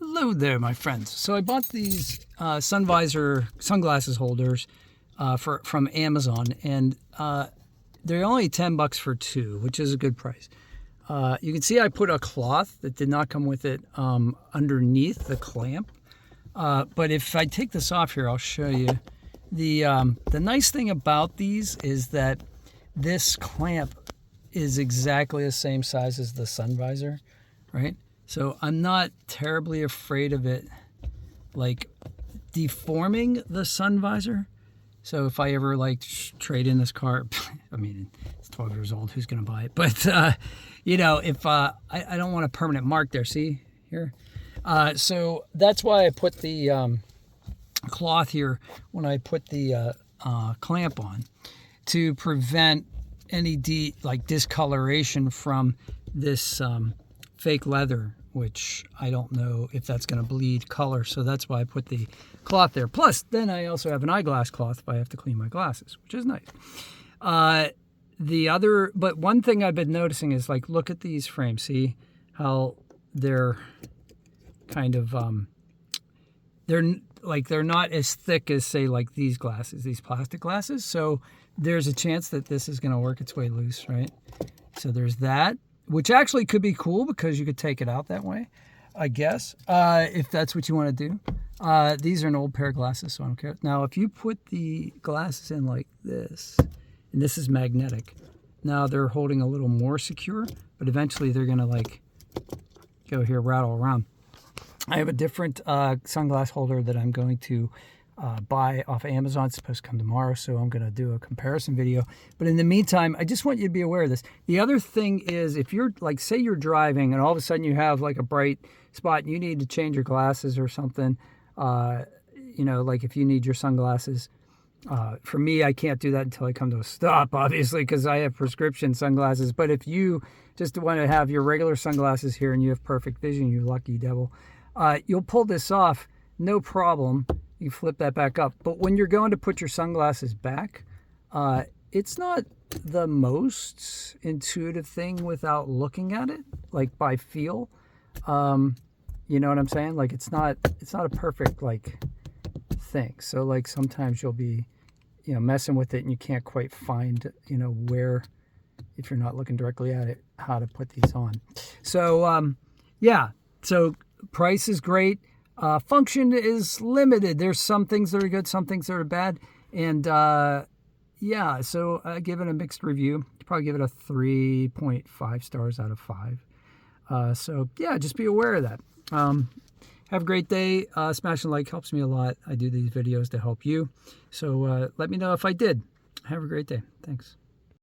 Hello there, my friends. So I bought these sun visor sunglasses holders from Amazon, and they're only $10 for two, which is a good price. You can see I put a cloth that did not come with it underneath the clamp. But if I take this off here, I'll show you. The nice thing about these is that this clamp is exactly the same size as the sun visor, right? So I'm not terribly afraid of it like deforming the sun visor. So if I ever like trade in this car, I mean, it's 12 years old, who's going to buy it? But, you know, if I don't want a permanent mark there, see here? So that's why I put the cloth here when I put the clamp on, to prevent any discoloration from this fake leather, which I don't know if that's going to bleed color. So that's why I put the cloth there. Plus, then I also have an eyeglass cloth if I have to clean my glasses, which is nice. But one thing I've been noticing is, like, look at these frames. See how they're kind of, they're not as thick as, say, like these glasses, these plastic glasses. So there's a chance that this is going to work its way loose, right? So there's that, which actually could be cool because you could take it out that way, I guess, if that's what you want to do. These are an old pair of glasses, so I don't care. Now, if you put the glasses in like this, and this is magnetic, now they're holding a little more secure, but eventually they're going to like go here, rattle around. I have a different sunglass holder that I'm going to buy off Amazon. It's supposed to come tomorrow, so I'm going to do a comparison video. But in the meantime, I just want you to be aware of this. The other thing is, if you're, like, say you're driving and all of a sudden you have like a bright spot and you need to change your glasses or something, you know, like if you need your sunglasses. For me, I can't do that until I come to a stop, obviously, because I have prescription sunglasses. But if you just want to have your regular sunglasses here and you have perfect vision, you lucky devil, you'll pull this off, no problem. You flip that back up. But when you're going to put your sunglasses back, it's not the most intuitive thing without looking at it, like by feel. You know what I'm saying? Like it's not a perfect like thing. So like sometimes you'll be, you know, messing with it and you can't quite find, you know, where, if you're not looking directly at it, how to put these on. So yeah, so price is great. Function is limited. There's some things that are good, some things that are bad. And yeah, so I give it a mixed review. Probably give it a 3.5 stars out of 5. So yeah, just be aware of that. Have a great day. Smashing like helps me a lot. I do these videos to help you. So let me know if I did. Have a great day. Thanks.